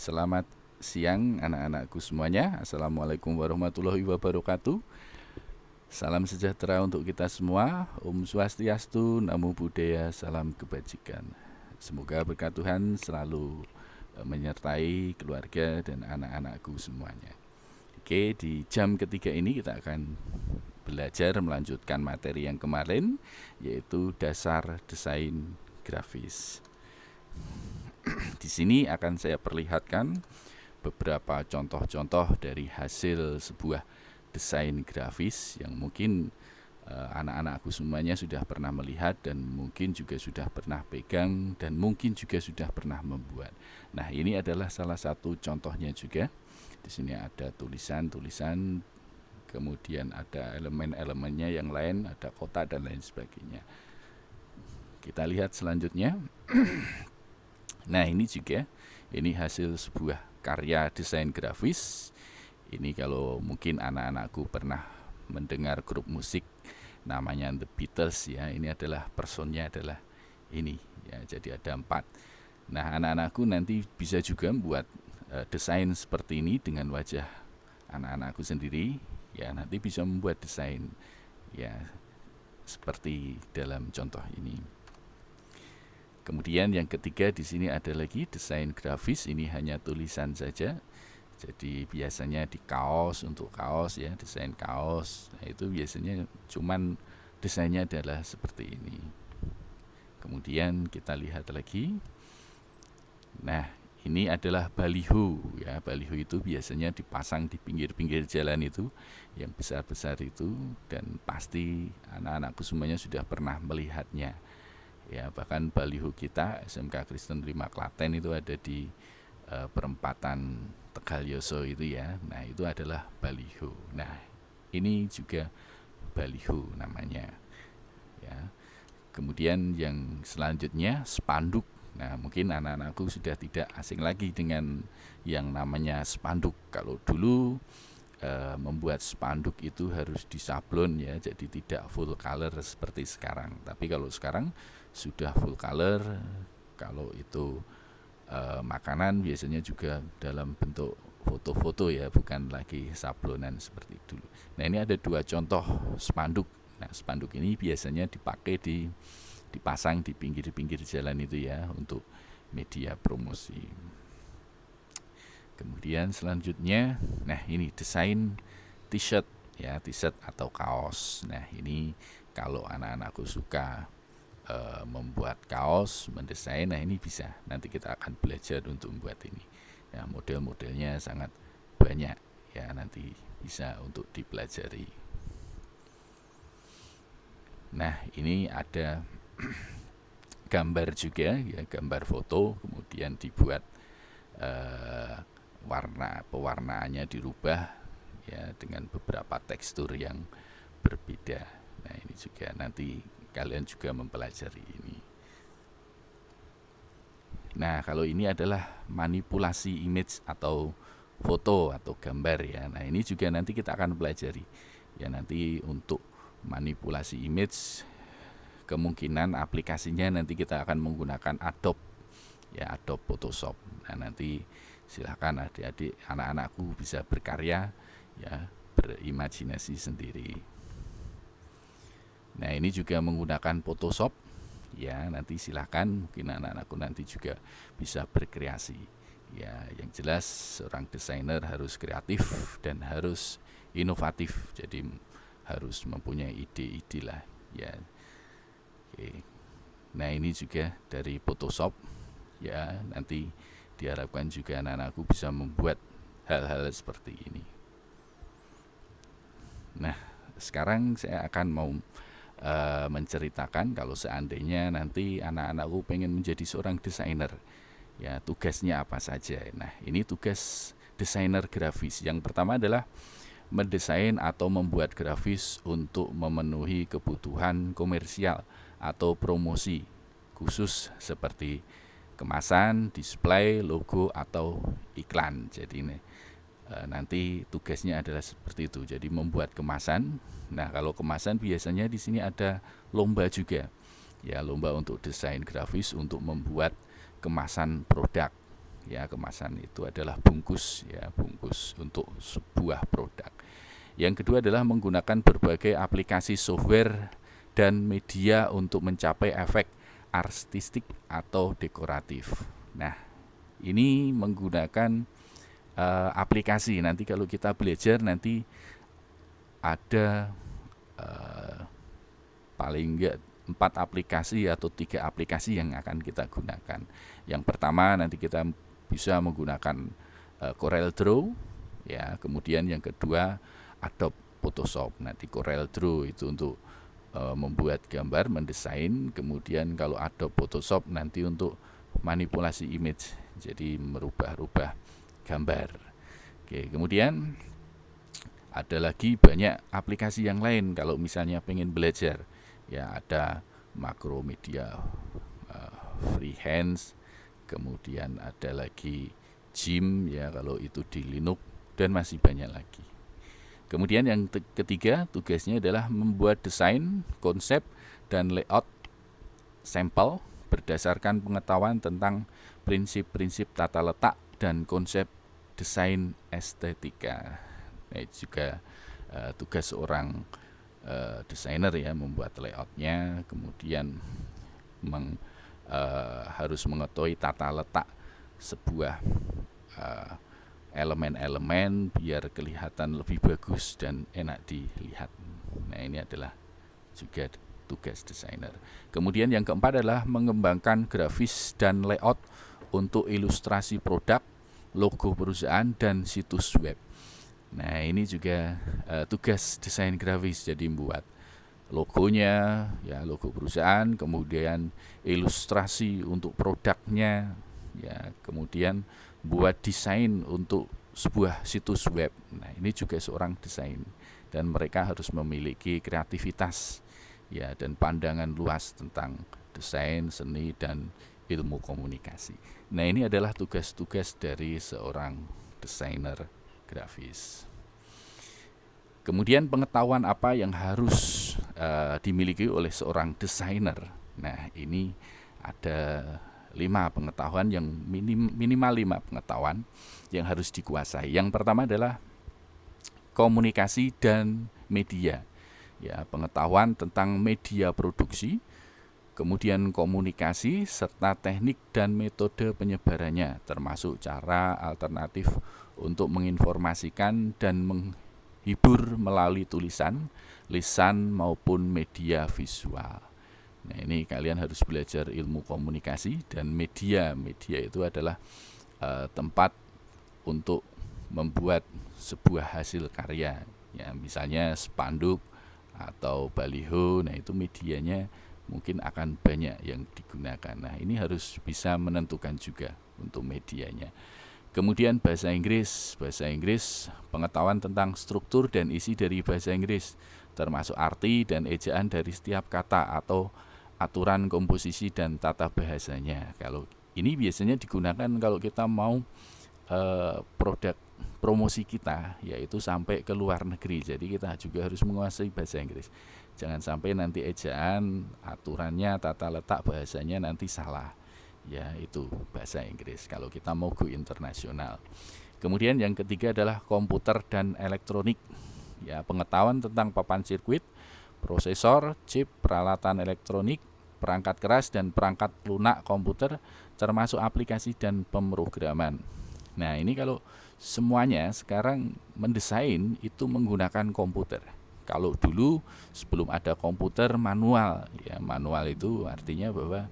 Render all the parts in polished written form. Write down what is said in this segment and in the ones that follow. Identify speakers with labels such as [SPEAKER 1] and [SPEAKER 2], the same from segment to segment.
[SPEAKER 1] Selamat siang anak-anakku semuanya. Assalamualaikum warahmatullahi wabarakatuh. Salam sejahtera untuk kita semua. Om Swastiastu, Namo Buddhaya, salam kebajikan. Semoga berkat Tuhan selalu menyertai keluarga dan anak-anakku semuanya. Oke, di jam ketiga ini kita akan belajar melanjutkan materi yang kemarin, yaitu dasar desain grafis. Di sini akan saya perlihatkan beberapa contoh-contoh dari hasil sebuah desain grafis yang mungkin anak-anakku semuanya sudah pernah melihat dan mungkin juga sudah pernah pegang dan mungkin juga sudah pernah membuat. Nah, ini adalah salah satu contohnya juga. Di sini ada tulisan-tulisan, kemudian ada elemen-elemennya yang lain, ada kotak dan lain sebagainya. Kita lihat selanjutnya. Nah, ini juga, ini hasil sebuah karya desain grafis. Ini kalau mungkin anak-anakku pernah mendengar grup musik namanya The Beatles ya, ini adalah personnya adalah ini ya, jadi ada 4. Nah, anak-anakku nanti bisa juga membuat desain seperti ini dengan wajah anak-anakku sendiri ya, nanti bisa membuat desain ya seperti dalam contoh ini. Kemudian yang ketiga di sini ada lagi desain grafis, ini hanya tulisan saja. Jadi biasanya di kaos, untuk kaos ya, desain kaos. Nah, itu biasanya cuman desainnya adalah seperti ini. Kemudian kita lihat lagi. Nah, ini adalah baliho ya. Baliho itu biasanya dipasang di pinggir-pinggir jalan itu, yang besar-besar itu, dan pasti anak-anakku semuanya sudah pernah melihatnya. Ya, bahkan baliho kita SMK Kristen 5 Klaten itu ada di perempatan Tegalyoso itu ya. Nah, itu adalah baliho. Nah, ini juga baliho namanya ya. Kemudian yang selanjutnya spanduk. Nah, mungkin anak-anakku sudah tidak asing lagi dengan yang namanya spanduk. Kalau dulu membuat spanduk itu harus disablon ya, jadi tidak full color seperti sekarang. Tapi kalau sekarang sudah full color. Kalau itu makanan biasanya juga dalam bentuk foto-foto ya, bukan lagi sablonan seperti dulu. Nah, ini ada 2 contoh spanduk. Nah, spanduk ini biasanya dipakai dipasang di pinggir-pinggir jalan itu ya, untuk media promosi. Kemudian selanjutnya, nah ini desain t-shirt ya, t-shirt atau kaos. Nah, ini kalau anak-anakku suka membuat kaos, mendesain, nah ini bisa. Nanti kita akan belajar untuk membuat ini. Ya, model-modelnya sangat banyak ya, nanti bisa untuk dipelajari. Nah, ini ada gambar juga ya, gambar foto, kemudian dibuat pewarnaannya dirubah ya dengan beberapa tekstur yang berbeda. Nah, ini juga nanti kalian juga mempelajari ini. Nah, kalau ini adalah manipulasi image atau foto atau gambar ya. Nah, ini juga nanti kita akan pelajari ya, nanti untuk manipulasi image kemungkinan aplikasinya nanti kita akan menggunakan Adobe ya, Adobe Photoshop. Nah, nanti silakan adik-adik anak-anakku bisa berkarya ya, berimajinasi sendiri. Nah, ini juga menggunakan Photoshop ya, nanti silakan, mungkin anak-anakku nanti juga bisa berkreasi ya. Yang jelas seorang desainer harus kreatif dan harus inovatif, jadi harus mempunyai ide-ide lah ya. Oke. Nah, ini juga dari Photoshop ya, nanti diharapkan juga anak-anakku bisa membuat hal-hal seperti ini. Nah, sekarang saya akan mau menceritakan kalau seandainya nanti anak-anakku pengen menjadi seorang desainer ya, tugasnya apa saja. Nah, ini tugas desainer grafis. Yang pertama adalah mendesain atau membuat grafis untuk memenuhi kebutuhan komersial atau promosi khusus seperti kemasan, display, logo, atau iklan. Jadi ini nanti tugasnya adalah seperti itu. Jadi membuat kemasan. Nah, kalau kemasan biasanya di sini ada lomba juga. Ya, lomba untuk desain grafis untuk membuat kemasan produk. Ya, kemasan itu adalah bungkus, ya, bungkus untuk sebuah produk. Yang kedua adalah menggunakan berbagai aplikasi software dan media untuk mencapai efek artistik atau dekoratif. Nah, ini menggunakan aplikasi. Nanti kalau kita belajar nanti ada paling enggak 4 aplikasi atau 3 aplikasi yang akan kita gunakan. Yang pertama nanti kita bisa menggunakan Corel Draw, ya. Kemudian yang kedua Adobe Photoshop. Nanti Corel Draw itu untuk membuat gambar, mendesain. Kemudian kalau Adobe Photoshop nanti untuk manipulasi image, jadi merubah-rubah gambar. Oke, kemudian ada lagi banyak aplikasi yang lain kalau misalnya pengen belajar. Ya, ada Macromedia Freehand, kemudian ada lagi GIMP, ya kalau itu di Linux, dan masih banyak lagi. Kemudian yang ketiga, tugasnya adalah membuat desain, konsep, dan layout sampel berdasarkan pengetahuan tentang prinsip-prinsip tata letak dan konsep desain estetika. Nah, juga tugas seorang desainer, ya, membuat layoutnya, kemudian harus mengetahui tata letak sebuah elemen-elemen biar kelihatan lebih bagus dan enak dilihat. Nah, ini adalah juga tugas desainer. Kemudian yang keempat adalah mengembangkan grafis dan layout untuk ilustrasi produk, logo perusahaan, dan situs web. Nah, ini juga tugas desain grafis, jadi membuat logonya, ya, logo perusahaan, kemudian ilustrasi untuk produknya, ya, kemudian buat desain untuk sebuah situs web. Nah, ini juga seorang desain, dan mereka harus memiliki kreativitas, ya, dan pandangan luas tentang desain, seni, dan ilmu komunikasi. Nah, ini adalah tugas-tugas dari seorang desainer grafis. Kemudian pengetahuan apa yang harus dimiliki oleh seorang desainer. Nah, ini ada 5 pengetahuan yang minimal 5 pengetahuan yang harus dikuasai. Yang pertama adalah komunikasi dan media. Ya, pengetahuan tentang media produksi, kemudian komunikasi serta teknik dan metode penyebarannya, termasuk cara alternatif untuk menginformasikan dan menghibur melalui tulisan, lisan maupun media visual. Nah, ini kalian harus belajar ilmu komunikasi dan media. Media itu adalah tempat untuk membuat sebuah hasil karya. Ya, misalnya spanduk atau baliho. Nah, itu medianya mungkin akan banyak yang digunakan. Nah, ini harus bisa menentukan juga untuk medianya. Kemudian bahasa Inggris, pengetahuan tentang struktur dan isi dari bahasa Inggris, termasuk arti dan ejaan dari setiap kata atau aturan komposisi dan tata bahasanya. Kalau ini biasanya digunakan kalau kita mau produk promosi kita, yaitu sampai ke luar negeri. Jadi kita juga harus menguasai bahasa Inggris. Jangan sampai nanti ejaan, aturannya, tata letak bahasanya nanti salah. Ya, itu bahasa Inggris kalau kita mau go internasional. Kemudian yang ketiga adalah komputer dan elektronik. Ya, pengetahuan tentang papan sirkuit, prosesor, chip, peralatan elektronik, perangkat keras dan perangkat lunak komputer, termasuk aplikasi dan pemrograman. Nah, ini kalau semuanya sekarang mendesain itu menggunakan komputer. Kalau dulu sebelum ada komputer manual, ya, manual itu artinya bahwa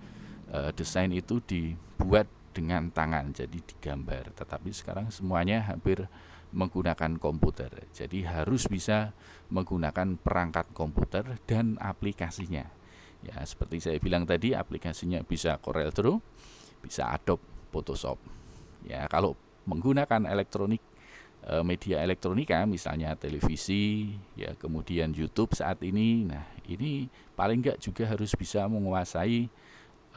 [SPEAKER 1] desain itu dibuat dengan tangan, jadi digambar. Tetapi sekarang semuanya hampir menggunakan komputer. Jadi harus bisa menggunakan perangkat komputer dan aplikasinya. Ya, seperti saya bilang tadi, aplikasinya bisa Corel Draw, bisa Adobe Photoshop. Ya, kalau menggunakan elektronik, media elektronika, misalnya televisi, ya, kemudian YouTube saat ini. Nah, ini paling enggak juga harus bisa menguasai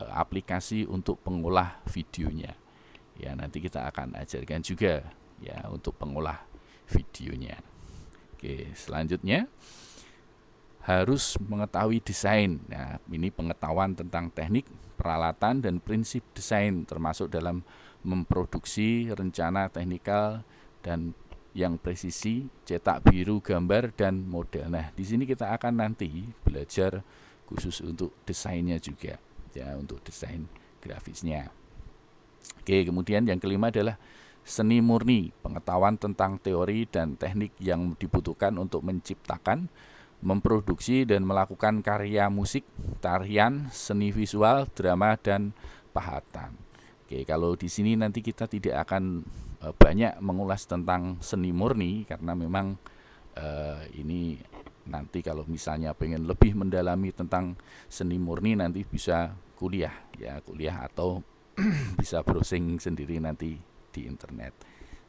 [SPEAKER 1] aplikasi untuk pengolah videonya. Ya, nanti kita akan ajarkan juga, ya, untuk pengolah videonya. Oke, selanjutnya harus mengetahui desain. Nah, ini pengetahuan tentang teknik, peralatan, dan prinsip desain, termasuk dalam memproduksi rencana teknikal dan yang presisi, cetak biru, gambar, dan model. Nah, di sini kita akan nanti belajar khusus untuk desainnya juga, ya, untuk desain grafisnya. Oke, kemudian yang kelima adalah seni murni, pengetahuan tentang teori dan teknik yang dibutuhkan untuk menciptakan, memproduksi dan melakukan karya musik, tarian, seni visual, drama, dan pahatan. Oke, kalau di sini nanti kita tidak akan banyak mengulas tentang seni murni karena memang ini nanti kalau misalnya pengen lebih mendalami tentang seni murni nanti bisa kuliah atau bisa browsing sendiri nanti di internet.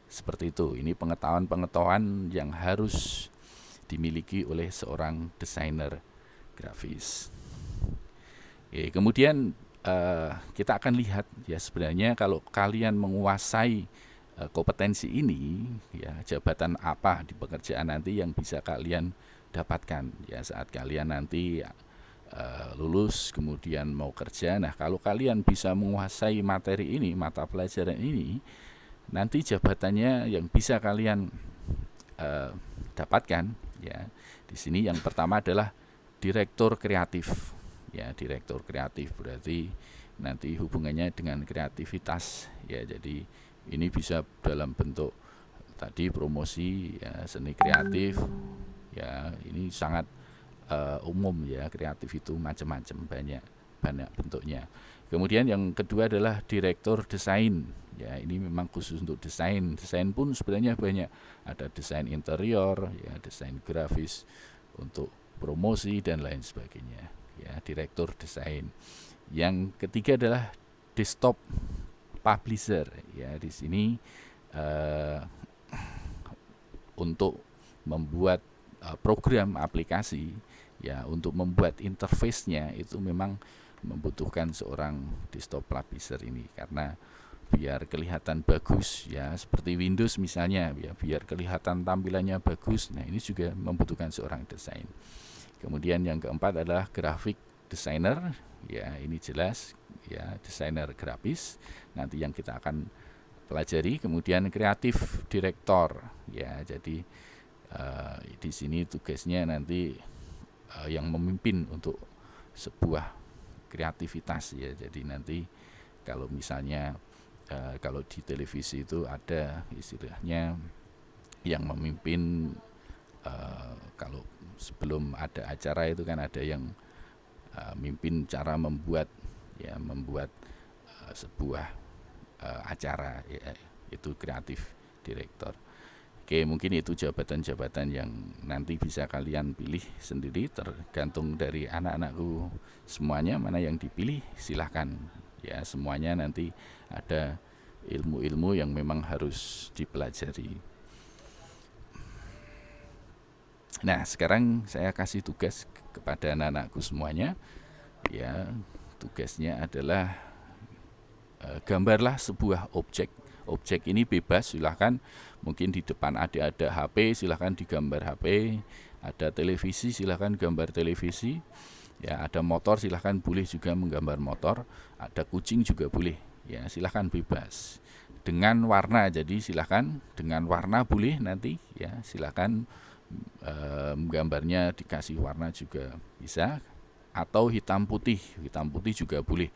[SPEAKER 1] Seperti itu. Ini pengetahuan yang harus dimiliki oleh seorang desainer grafis. Oke, kemudian kita akan lihat ya sebenarnya kalau kalian menguasai kompetensi ini, ya jabatan apa di pekerjaan nanti yang bisa kalian dapatkan ya saat kalian nanti lulus kemudian mau kerja. Nah, kalau kalian bisa menguasai materi ini, mata pelajaran ini, nanti jabatannya yang bisa kalian dapatkan ya. Di sini yang pertama adalah direktur kreatif. Ya, direktur kreatif berarti nanti hubungannya dengan kreativitas ya. Jadi ini bisa dalam bentuk tadi promosi ya, seni kreatif ya. Ini sangat umum ya, kreatif itu macam-macam, banyak bentuknya. Kemudian yang kedua adalah direktur desain. Ya, ini memang khusus untuk desain. Desain pun sebenarnya banyak. Ada desain interior, ya, desain grafis untuk promosi dan lain sebagainya. Ya, direktur desain. Yang ketiga adalah desktop publisher. Ya, di sini untuk membuat program aplikasi, ya, untuk membuat interface-nya itu memang membutuhkan seorang desktop publisher ini karena biar kelihatan bagus ya, seperti Windows misalnya ya, biar kelihatan tampilannya bagus. Nah, ini juga membutuhkan seorang desain. Kemudian yang keempat adalah graphic designer. Ya, ini jelas ya, desainer grafis nanti yang kita akan pelajari. Kemudian kreatif direktor ya, jadi di sini tugasnya nanti yang memimpin untuk sebuah kreativitas ya. Jadi nanti kalau misalnya kalau di televisi itu ada istilahnya yang memimpin, kalau sebelum ada acara itu kan ada yang mimpin cara membuat sebuah acara ya, itu kreatif direktor. Oke, mungkin itu jabatan-jabatan yang nanti bisa kalian pilih sendiri, tergantung dari anak-anakku semuanya mana yang dipilih, silahkan ya. Semuanya nanti ada ilmu-ilmu yang memang harus dipelajari. Nah, sekarang saya kasih tugas kepada anak-anakku semuanya ya. Tugasnya adalah gambarlah sebuah objek. Objek ini bebas, silahkan. Mungkin di depan ada HP, silahkan digambar HP. Ada televisi, silahkan gambar televisi. Ya, ada motor, silahkan boleh juga menggambar motor. Ada kucing juga boleh. Ya, silahkan bebas. Dengan warna, jadi silahkan dengan warna boleh nanti. Ya, silahkan gambarnya dikasih warna juga bisa. Atau hitam putih juga boleh.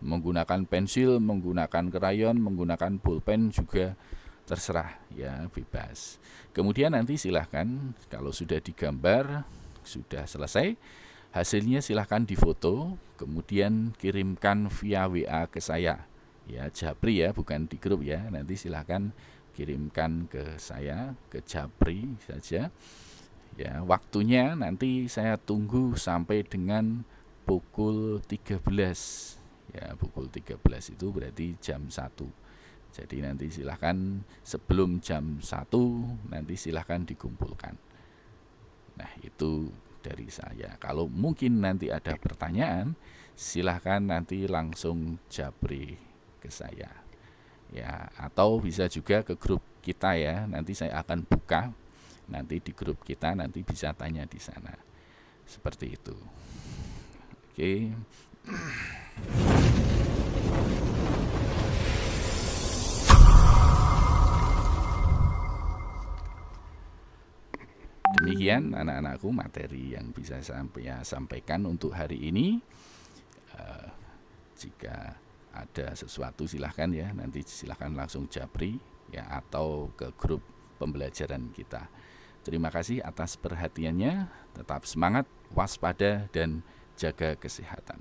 [SPEAKER 1] Menggunakan pensil, menggunakan krayon, menggunakan bolpen juga terserah ya, bebas. Kemudian nanti silahkan kalau sudah digambar, sudah selesai, hasilnya silahkan difoto, kemudian kirimkan via WA ke saya ya, Japri ya, bukan di grup ya. Nanti silahkan kirimkan ke saya, ke Japri saja ya. Waktunya nanti saya tunggu sampai dengan pukul 13 ya. Pukul 13 itu berarti jam 1. Jadi nanti silahkan sebelum jam 1 nanti silahkan dikumpulkan. Nah, itu dari saya. Kalau mungkin nanti ada pertanyaan, silahkan nanti langsung japri ke saya ya, atau bisa juga ke grup kita ya. Nanti saya akan buka nanti di grup kita, nanti bisa tanya di sana. Seperti itu. Oke. Demikian anak-anakku materi yang bisa saya sampaikan untuk hari ini. Jika ada sesuatu silahkan ya, nanti silahkan langsung japri ya, atau ke grup pembelajaran kita. Terima kasih atas perhatiannya, tetap semangat, waspada, dan jaga kesehatan.